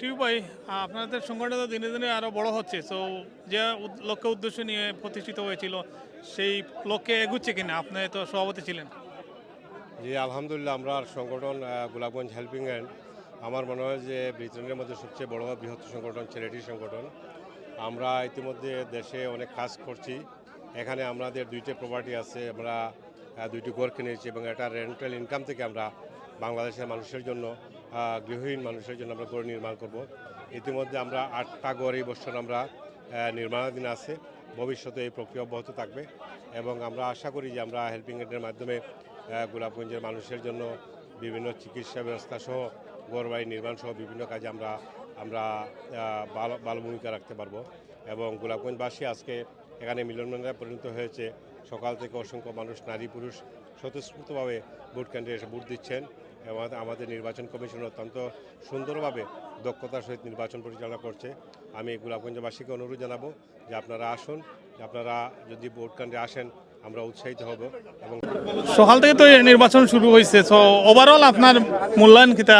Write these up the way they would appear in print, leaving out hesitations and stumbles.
TV ভাই, আপনাদের সংগঠনটা তো দিনে দিনে আরো বড় হচ্ছে, তো যে লক্ষ্য উদ্দেশ্য নিয়ে প্রতিষ্ঠিত হয়েছিল সেই লক্ষ্যে এগুচ্ছে কিনা? আপনি তো সভাপতি ছিলেন। জি আলহামদুলিল্লাহ, আমরা সংগঠন গোলাপগঞ্জ হেল্পিং হ্যান্ড আমার মনে হয় যে ব্রিটেনের মধ্যে সবচেয়ে বড় বৃহত্তর সংগঠন, চ্যারিটি সংগঠন। আমরা ইতিমধ্যে দেশে অনেক কাজ করছি। এখানে আমাদের দুইটি প্রপার্টি আছে, আমরা দুইটি ঘর কিনেছি এবং এটা রেন্টাল ইনকাম থেকে আমরা বাংলাদেশের মানুষের জন্য, গৃহহীন মানুষের জন্য আমরা ঘর নির্মাণ করব। ইতিমধ্যে আমরা 8টা ঘর এই বছর আমরা নির্মাণাধীন আছে। ভবিষ্যতে এই প্রক্রিয়া অব্যাহত থাকবে এবং আমরা আশা করি যে আমরা হেল্পিং হ্যান্ডের মাধ্যমে গোলাপগঞ্জের মানুষের জন্য বিভিন্ন চিকিৎসা ব্যবস্থা সহ ঘরবাড়ি নির্মাণ সহ বিভিন্ন কাজে আমরা আমরা ভালো ভূমিকা রাখতে পারবো। এবং গোলাপগঞ্জবাসী আজকে এখানে মিলনমেলায় পরিণত হয়েছে। সকাল থেকে অসংখ্য মানুষ, নারী পুরুষ স্বতঃস্ফূর্তভাবে ভোট কেন্দ্রে এসে ভোট দিচ্ছেন এবং আমাদের নির্বাচন কমিশন অত্যন্ত সুন্দরভাবে দক্ষতার সহিত নির্বাচন পরিচালনা করছে। আমি গোলাপগঞ্জবাসীকে অনুরোধ জানাবো যে আপনারা আসুন, আপনারা যদি ভোট কেন্দ্রে আসেন আমরা উৎসাহিত হব। এবং সকাল থেকে তো এই নির্বাচন শুরু হয়েছে, তো ওভারঅল আপনার মূল্যায়ন কিতা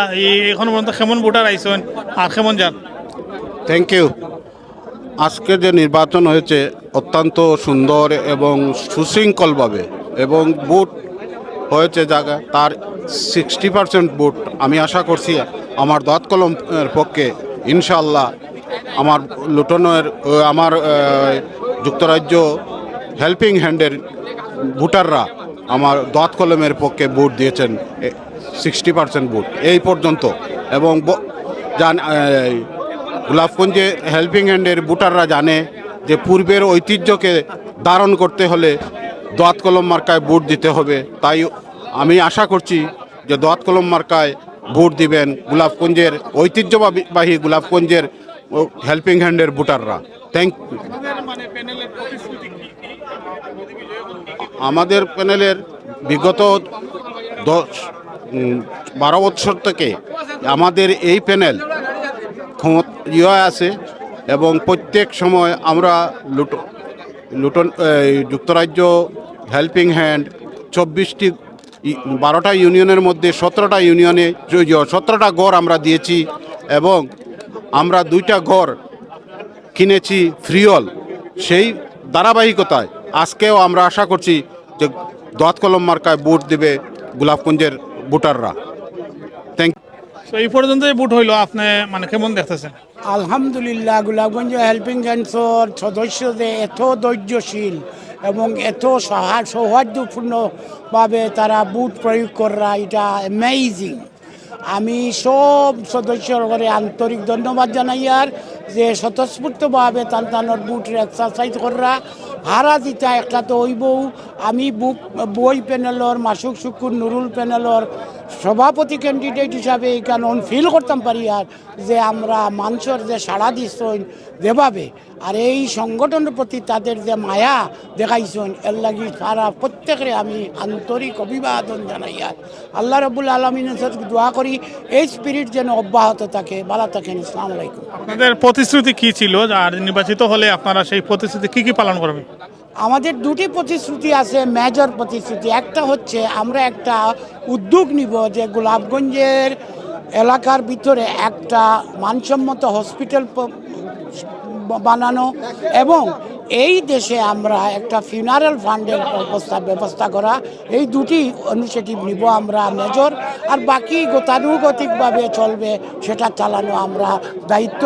এখন পর্যন্ত কেমন ভোটার আইসেন আর কেমন যান? Thank you. আজকে যে নির্বাচন হয়েছে অত্যন্ত সুন্দর এবং সুশৃঙ্খলভাবে, এবং ভোট হয়েছে জায়গা তার 60% ভোট আমি আশা করছি আমার দোয়াত কলমের পক্ষে ইনশাআল্লাহ। আমার লুটনের আমার যুক্তরাজ্য হেল্পিং হ্যান্ডের ভোটাররা আমার দোয়াত কলমের পক্ষে ভোট দিয়েছেন 60% ভোট এই পর্যন্ত। এবং গোলাপগঞ্জে হেল্পিং হ্যান্ডের ভোটাররা জানে যে পূর্বের ঐতিহ্যকে ধারণ করতে হলে দোয়াত কলম মার্কায় ভোট দিতে হবে। তাই আমি আশা করছি যে দোয়াত কলম মার্কায় ভোট দিবেন গোলাপগঞ্জের ঐতিহ্যবাহী গোলাপগঞ্জের হেল্পিং হ্যান্ডের ভোটাররা। Thank you. আমাদের প্যানেলের বিগত 12 বছর থেকে আমাদের এই প্যানেল আছে এবং প্রত্যেক সময় আমরা লুটন যুক্তরাজ্য হেল্পিং হ্যান্ড 12টা ইউনিয়নের মধ্যে 17টা ইউনিয়নে 17টা ঘর আমরা দিয়েছি এবং আমরা 2টা ঘর কিনেছি ফ্রিওল। সেই ধারাবাহিকতায় আজকেও আমরা আশা করছি যে দোয়াত কলম মার্কায় ভোট দেবে গোলাপগঞ্জের ভোটাররা। Thank you. এই পর্যন্ত ভোট হইলো, আপনি মানে কেমন দেখতেছেন? আলহামদুলিল্লাহ, গোলাপগঞ্জ হেল্পিং হ্যান্ডসর সদস্যদের এত ধৈর্যশীল এবং এত সৌহার্দ্যপূর্ণভাবে তারা বুট প্রয়োগ করা, এটা অ্যামেজিং। আমি সব সদস্যর করে আন্তরিক ধন্যবাদ জানাই আর যে স্বতঃস্ফূর্তভাবে তান্তানোর বুটের এক্সারসাইজ করা হারা দিতা একটা তো ওই বউ। আমি বই প্যানেলর মাসুক শুকুর নুরুল প্যানেলর সভাপতি ক্যান্ডিডেট হিসাবে এখানে ফিল করতাম পারি আর যে আমরা মানুষের যে সাড়া দিচ্ছেন যেভাবে আর এই সংগঠনের প্রতি তাদের যে মায়া দেখাইছেন এর লাগি সারা প্রত্যেকের আমি আন্তরিক অভিবাদন জানাই আর আল্লাহ রাব্বুল আলামিনের সাথে দোয়া করি এই স্পিরিট যেন অব্যাহত থাকে। ভালো থাকেন। আসসালামু আলাইকুম। আপনাদের প্রতিশ্রুতি কি ছিল আর নির্বাচিত হলে আপনারা সেই প্রতিশ্রুতি কি পালন করবেন? আমাদের দুটি প্রতিশ্রুতি আছে, মেজর প্রতিশ্রুতি। একটা হচ্ছে আমরা একটা উদ্যোগ নিব যে গোলাপগঞ্জের এলাকার ভিতরে একটা মানসম্মত হসপিটাল বানানো এবং এই দেশে আমরা একটা ফিউনারাল ফান্ডের ব্যবস্থা করা। এই দুটি ইনিশিয়েটিভ নিব আমরা মেজর, আর বাকি গতানুগতিকভাবে চলবে সেটা চালানো আমরা দায়িত্ব,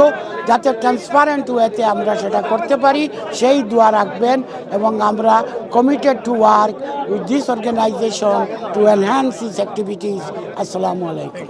যাতে ট্রান্সপারেন্ট ওয়েতে আমরা সেটা করতে পারি সেই দোয়া রাখবেন। এবং আমরা committed to work with this organisation to enhance this activities. আসসালামু আলাইকুম।